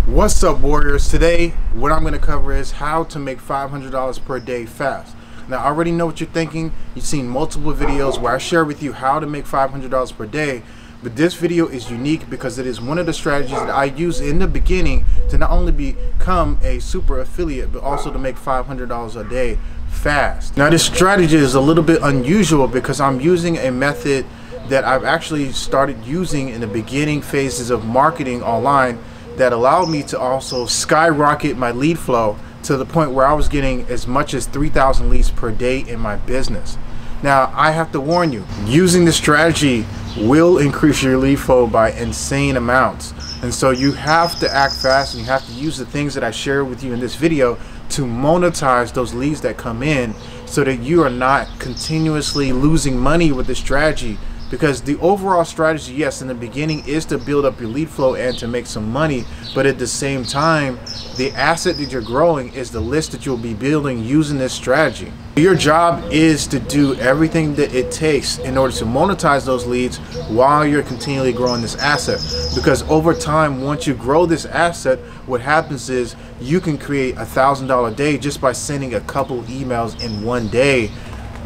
What's up, warriors? Today what I'm going to cover is how to make $500 per day fast. Now, I already know what you're thinking. You've seen multiple videos where I share with you how to make $500 per day, but this video is unique because it is one of the strategies that I use in the beginning to not only become a super affiliate, but also to make $500 a day fast. Now, this strategy is a little bit unusual because I'm using a method that I've actually started using in the beginning phases of marketing online that allowed me to also skyrocket my lead flow to the point where I was getting as much as 3,000 leads per day in my business. Now, I have to warn you, using this strategy will increase your lead flow by insane amounts. And so you have to act fast and you have to use the things that I share with you in this video to monetize those leads that come in so that you are not continuously losing money with this strategy. Because the overall strategy, yes, in the beginning is to build up your lead flow and to make some money, but at the same time, the asset that you're growing is the list that you'll be building using this strategy. Your job is to do everything that it takes in order to monetize those leads while you're continually growing this asset. Because over time, once you grow this asset, what happens is you can create $1,000 a day just by sending a couple emails in one day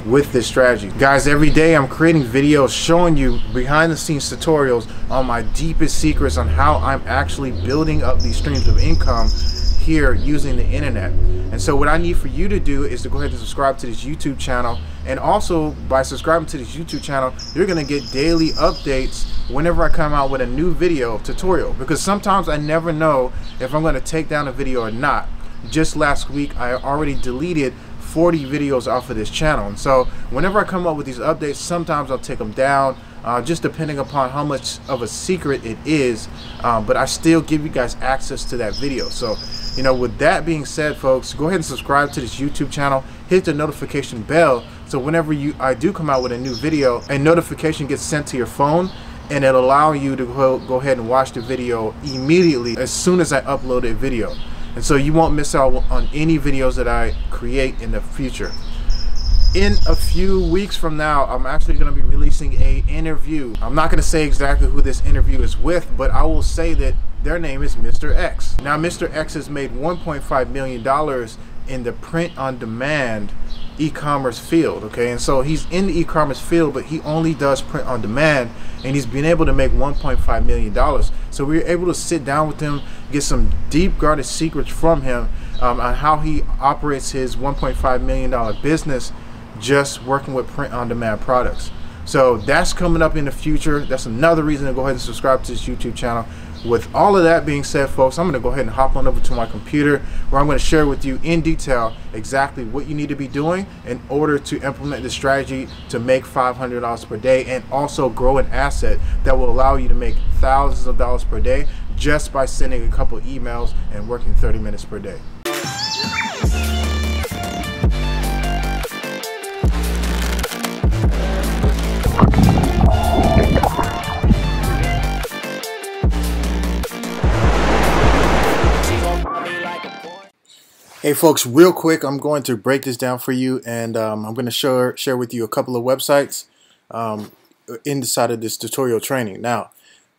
with this strategy. Guys, every day I'm creating videos showing you behind the scenes tutorials on my deepest secrets on how I'm actually building up these streams of income here using the internet. And so what I need for you to do is to go ahead and subscribe to this YouTube channel, and also by subscribing to this YouTube channel you're gonna get daily updates whenever I come out with a new video tutorial, because sometimes I never know if I'm gonna take down a video or not. Just last week I already deleted 40 videos off of this channel, and so whenever I come up with these updates, sometimes I'll take them down, just depending upon how much of a secret it is, but I still give you guys access to that video. So, you know, with that being said, folks, go ahead and subscribe to this YouTube channel, hit the notification bell, so whenever I do come out with a new video, a notification gets sent to your phone, and it'll allow you to go ahead and watch the video immediately as soon as I upload a video. And so you won't miss out on any videos that I create in the future. In a few weeks from now, I'm actually going to be releasing an interview. I'm not going to say exactly who this interview is with, but I will say that their name is Mr. X. Now, Mr. X has made $1.5 million in the print-on-demand e-commerce field, okay? And so he's in the e-commerce field, but he only does print on demand, and he's been able to make $1.5 million. So we were able to sit down with him, get some deep guarded secrets from him on how he operates his $1.5 million business just working with print on demand products. So that's coming up in the future. That's another reason to go ahead and subscribe to this YouTube channel. With all of that being said, folks, I'm going to go ahead and hop on over to my computer where I'm going to share with you in detail exactly what you need to be doing in order to implement this strategy to make $500 per day and also grow an asset that will allow you to make thousands of dollars per day just by sending a couple emails and working 30 minutes per day. Hey folks, real quick, I'm going to break this down for you, and I'm going to share with you a couple of websites inside of this tutorial training. Now,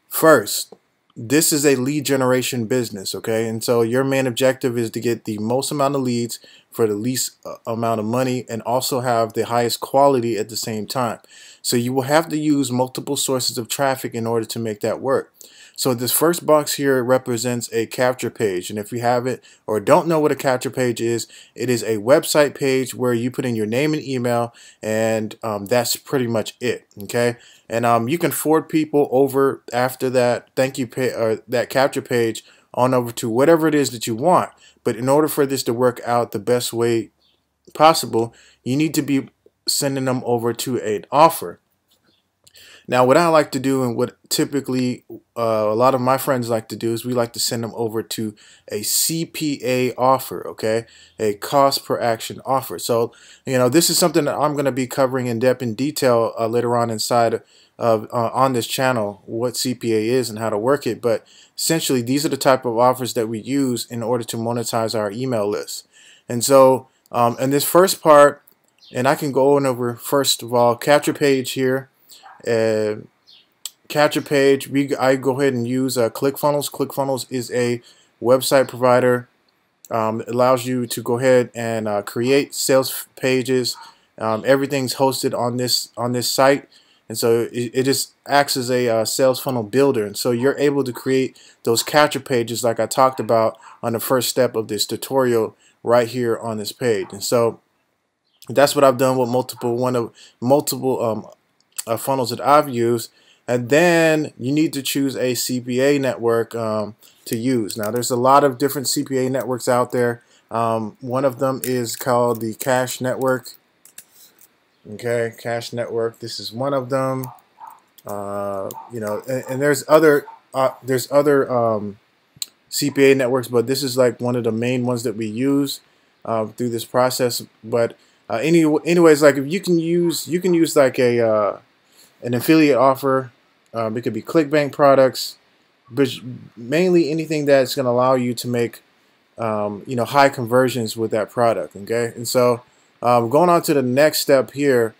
first, this is a lead generation business, okay? And so your main objective is to get the most amount of leads for the least amount of money and also have the highest quality at the same time. So you will have to use multiple sources of traffic in order to make that work. So this first box here represents a capture page, and if you have it or don't know what a capture page is, it is a website page where you put in your name and email, and that's pretty much it, okay? And you can forward people over after that thank you page or that capture page on over to whatever it is that you want. But in order for this to work out the best way possible, you need to be sending them over to an offer. Now, what I like to do, and what typically a lot of my friends like to do, is we like to send them over to a CPA offer, okay? A cost per action offer. So, you know, this is something that I'm going to be covering in depth in detail later on inside of on this channel, what CPA is and how to work it. But essentially, these are the type of offers that we use in order to monetize our email list. And so, in this first part, and I can go on over first of all, capture page here. Capture page, I go ahead and use ClickFunnels. ClickFunnels is a website provider. It allows you to go ahead and create sales pages. Everything's hosted on this site, and so it just acts as a sales funnel builder. And so you're able to create those capture pages like I talked about on the first step of this tutorial right here on this page. And so that's what I've done with multiple funnels that I've used. And then you need to choose a CPA network to use. Now there's a lot of different CPA networks out there. One of them is called the Cash Network. Okay, Cash Network. This is one of them. You know, and there's other CPA networks, but this is like one of the main ones that we use through this process. But anyways, like if you can use like a an affiliate offer. It could be ClickBank products, but mainly anything that's going to allow you to make you know, high conversions with that product. Okay, and so going on to the next step here.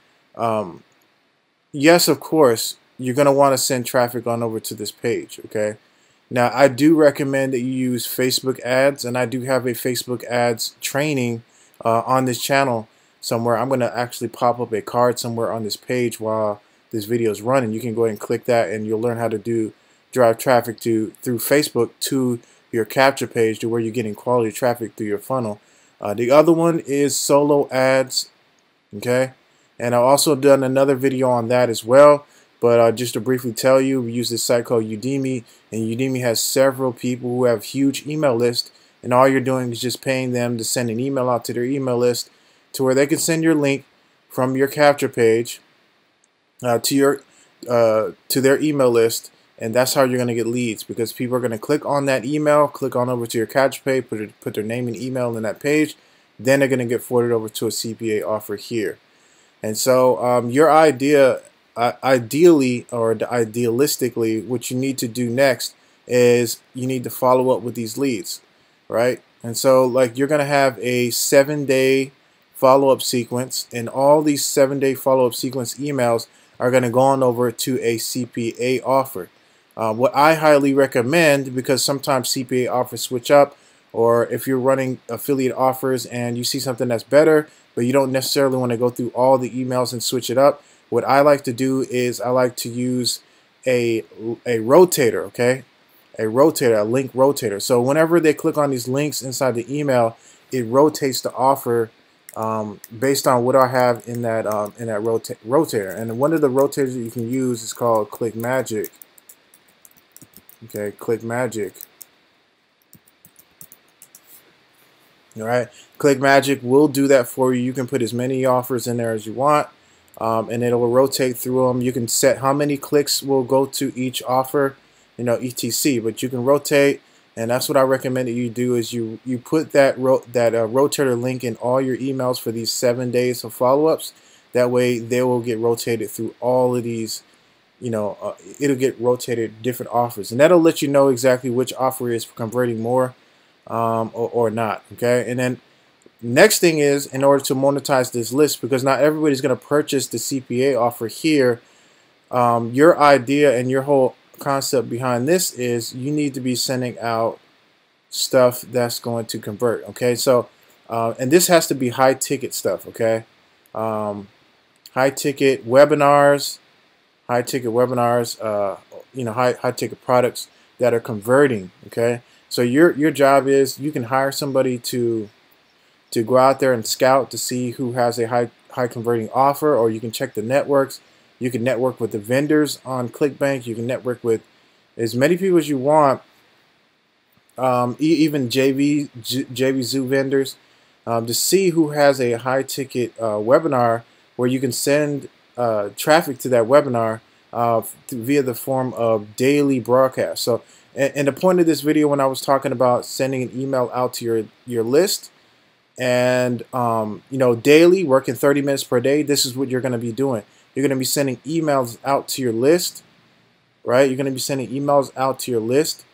Yes, of course, you're going to want to send traffic on over to this page. Okay, now I do recommend that you use Facebook ads, and I do have a Facebook ads training on this channel somewhere. I'm going to actually pop up a card somewhere on this page while this video is running. You can go ahead and click that, and you'll learn how to drive traffic through Facebook to your capture page, to where you're getting quality traffic through your funnel. The other one is solo ads. Okay, and I've also done another video on that as well. But just to briefly tell you, we use this site called Udemy, and Udemy has several people who have huge email lists, and all you're doing is just paying them to send an email out to their email list, to where they can send your link from your capture page to their email list, and that's how you're going to get leads, because people are going to click on that email, click on over to your capture page, put their name and email in that page, then they're going to get forwarded over to a CPA offer here. And so your ideally or idealistically, what you need to do next is you need to follow up with these leads, right? And so like you're going to have a 7-day follow-up sequence, and all these 7-day follow-up sequence emails are going to go on over to a CPA offer. What I highly recommend, because sometimes CPA offers switch up, or if you're running affiliate offers and you see something that's better, but you don't necessarily want to go through all the emails and switch it up, what I like to do is I like to use a rotator, okay? A rotator, a link rotator. So whenever they click on these links inside the email, it rotates the offer based on what I have in that rotator. And one of the rotators that you can use is called ClickMagick. Okay, ClickMagick. All right, ClickMagick will do that for you. You can put as many offers in there as you want, and it will rotate through them. You can set how many clicks will go to each offer, you know, etc. But you can rotate. And that's what I recommend that you do, is you put that rotator link in all your emails for these 7 days of follow-ups. That way they will get rotated through all of these, you know, it'll get rotated different offers. And that'll let you know exactly which offer is converting more or not. Okay, and then next thing is, in order to monetize this list, because not everybody's going to purchase the CPA offer here, your idea and your whole concept behind this is you need to be sending out stuff that's going to convert. Okay, so and this has to be high ticket stuff. Okay, high ticket webinars, you know, high ticket products that are converting. Okay, so your job is, you can hire somebody to go out there and scout to see who has a high converting offer, or you can check the networks. You can network with the vendors on ClickBank. You can network with as many people as you want, even JVZoo vendors, to see who has a high ticket webinar where you can send traffic to that webinar via the form of daily broadcast. So, and the point of this video, when I was talking about sending an email out to your list, and you know, daily, working 30 minutes per day, this is what you're going to be doing. You're going to be sending emails out to your list, right? You're going to be sending emails out to your list,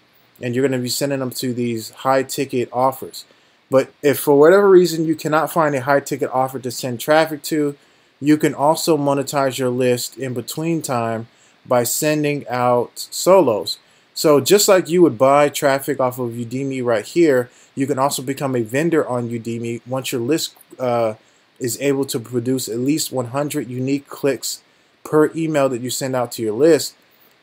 and you're going to be sending them to these high ticket offers. But if for whatever reason you cannot find a high ticket offer to send traffic to, you can also monetize your list in between time by sending out solos. So just like you would buy traffic off of Udemy right here, you can also become a vendor on Udemy once your list is able to produce at least 100 unique clicks per email that you send out to your list.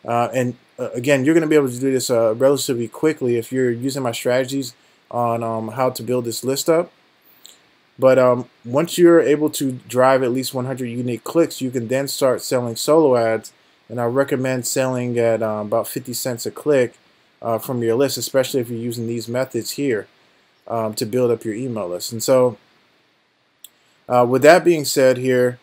Again, you're going to be able to do this relatively quickly if you're using my strategies on how to build this list up. But once you're able to drive at least 100 unique clicks, you can then start selling solo ads. And I recommend selling at about 50 cents a click from your list, especially if you're using these methods here to build up your email list. And so with that being said here,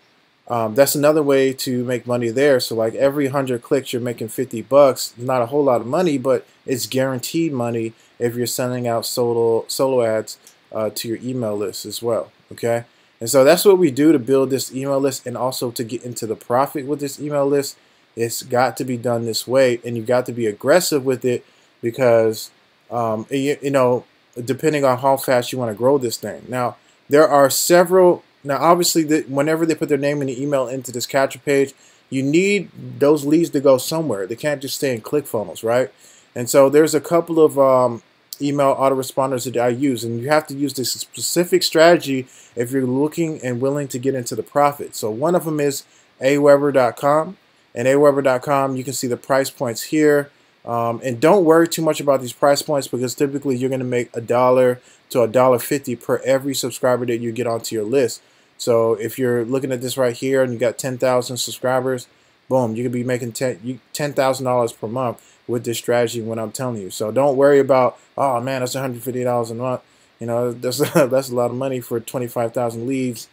that's another way to make money there. So like every 100 clicks, you're making 50 bucks. Not a whole lot of money, but it's guaranteed money if you're sending out solo ads to your email list as well. Okay. And so that's what we do to build this email list, and also to get into the profit with this email list. It's got to be done this way, and you got to be aggressive with it because, you know, depending on how fast you want to grow this thing. Now, there are several. Now, obviously, whenever they put their name and the email into this capture page, you need those leads to go somewhere. They can't just stay in ClickFunnels, right? And so there's a couple of email autoresponders that I use, and you have to use this specific strategy if you're looking and willing to get into the profit. So one of them is aweber.com. And aweber.com, you can see the price points here. And don't worry too much about these price points, because typically you're going to make $1 to $1.50 per every subscriber that you get onto your list. So if you're looking at this right here and you got 10,000 subscribers, boom, you could be making $10,000 per month with this strategy, when I'm telling you. So don't worry about, oh man, that's $150 a month. You know, that's a lot of money for 25,000 leads.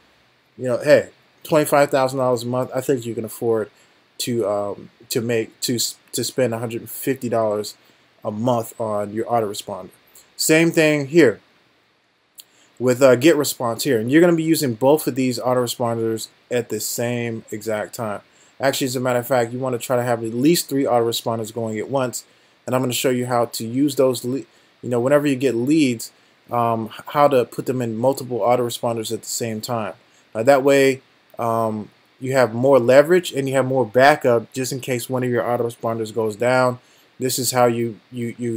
You know, hey, $25,000 a month, I think you can afford to spend $150 a month on your autoresponder. Same thing here with GetResponse here, and you're going to be using both of these autoresponders at the same exact time. Actually, as a matter of fact, you want to try to have at least 3 autoresponders going at once, and I'm going to show you how to use those. You know, whenever you get leads, how to put them in multiple autoresponders at the same time. That way, you have more leverage and you have more backup just in case one of your autoresponders goes down. This is how you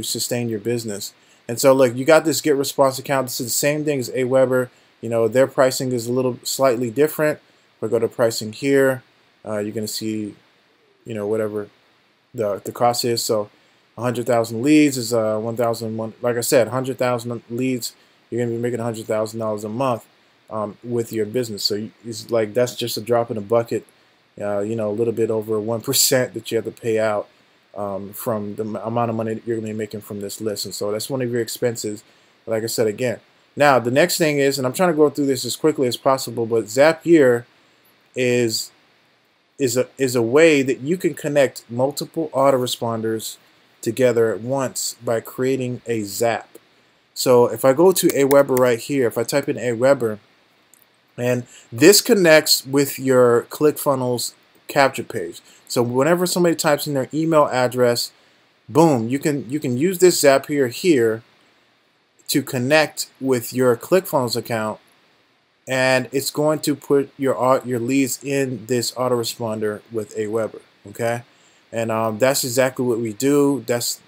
sustain your business. And so look, you got this GetResponse account. This is the same thing as Aweber. You know, their pricing is a little slightly different. We'll go to pricing here. You're going to see, you know, whatever the cost is. So 100,000 leads is 1,001. Like I said, 100,000 leads, you're going to be making $100,000 a month. With your business. So it's like, that's just a drop in the bucket, you know, a little bit over 1% that you have to pay out from the amount of money that you're going to be making from this list. And so that's one of your expenses, like I said again. Now the next thing is, and I'm trying to go through this as quickly as possible, but Zapier is a way that you can connect multiple autoresponders together at once by creating a Zap. So if I go to Aweber right here, if I type in Aweber, and this connects with your ClickFunnels capture page. So whenever somebody types in their email address, boom, you can use this Zapier here to connect with your ClickFunnels account, and it's going to put your leads in this autoresponder with Aweber. Okay, and that's exactly what we do. That's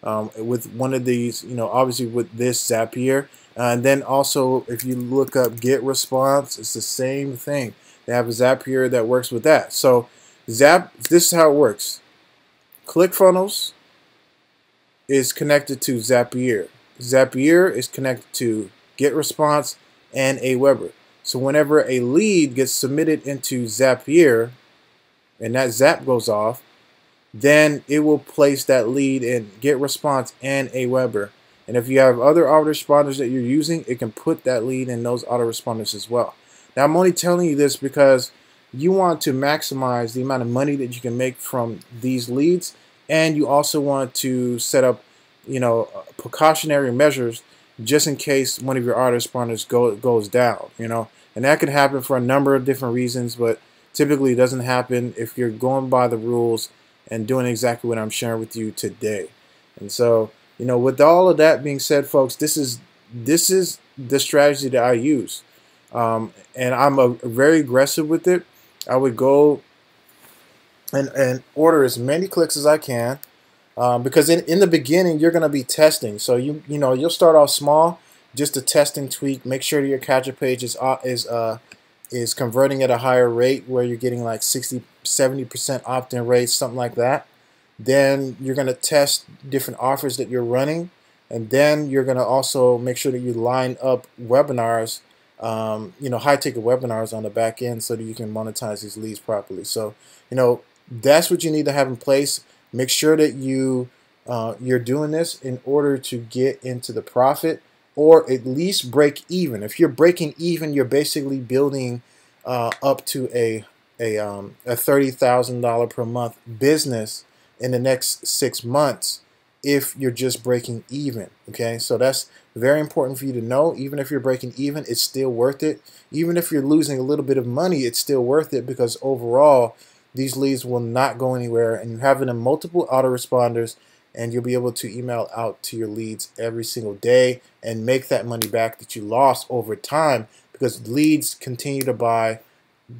with one of these, you know, obviously with this Zapier. And then also, if you look up GetResponse, it's the same thing. They have a Zapier that works with that. So this is how it works. ClickFunnels is connected to Zapier. Zapier is connected to GetResponse and Aweber. So whenever a lead gets submitted into Zapier and that Zap goes off, then it will place that lead in GetResponse and Aweber. And if you have other autoresponders that you're using, it can put that lead in those autoresponders as well. Now, I'm only telling you this because you want to maximize the amount of money that you can make from these leads, and you also want to set up, you know, precautionary measures just in case one of your autoresponders goes down, you know. And that can happen for a number of different reasons, but typically it doesn't happen if you're going by the rules and doing exactly what I'm sharing with you today. And so, you know, with all of that being said, folks, this is the strategy that I use, and I'm very aggressive with it. I would go and order as many clicks as I can. because in the beginning you're going to be testing. So you'll start off small, just to test and tweak. Make sure that your capture page is converting at a higher rate, where you're getting like 60-70% opt-in rates, something like that. Then you're going to test different offers that you're running, and then you're going to also make sure that you line up webinars, high-ticket webinars on the back end, so that you can monetize these leads properly. So that's what you need to have in place. Make sure that you're doing this in order to get into the profit, or at least break even. If you're breaking even, you're basically building up to a $30,000 per month business in the next 6 months if you're just breaking even. Okay, so that's very important for you to know. Even if you're breaking even, it's still worth it. Even if you're losing a little bit of money, it's still worth it, because overall these leads will not go anywhere, and you're having multiple autoresponders, and you'll be able to email out to your leads every single day and make that money back that you lost over time, because leads continue to buy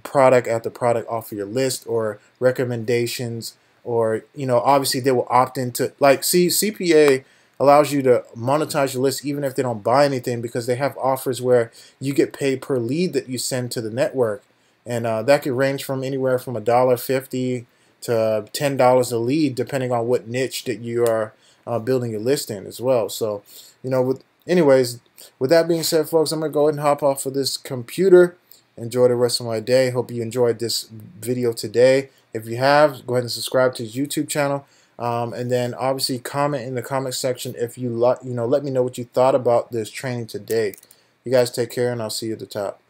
product after product off of your list, or recommendations, or obviously they will opt into, like, CPA allows you to monetize your list even if they don't buy anything, because they have offers where you get paid per lead that you send to the network, and that could range from anywhere from $1.50 to $10 a lead, depending on what niche that you are building your list in as well. So, anyways, with that being said, folks, I'm gonna go ahead and hop off of this computer. Enjoy the rest of my day. Hope you enjoyed this video today. If you have, go ahead and subscribe to his YouTube channel, and then obviously comment in the comment section if you let me know what you thought about this training today. You guys take care, and I'll see you at the top.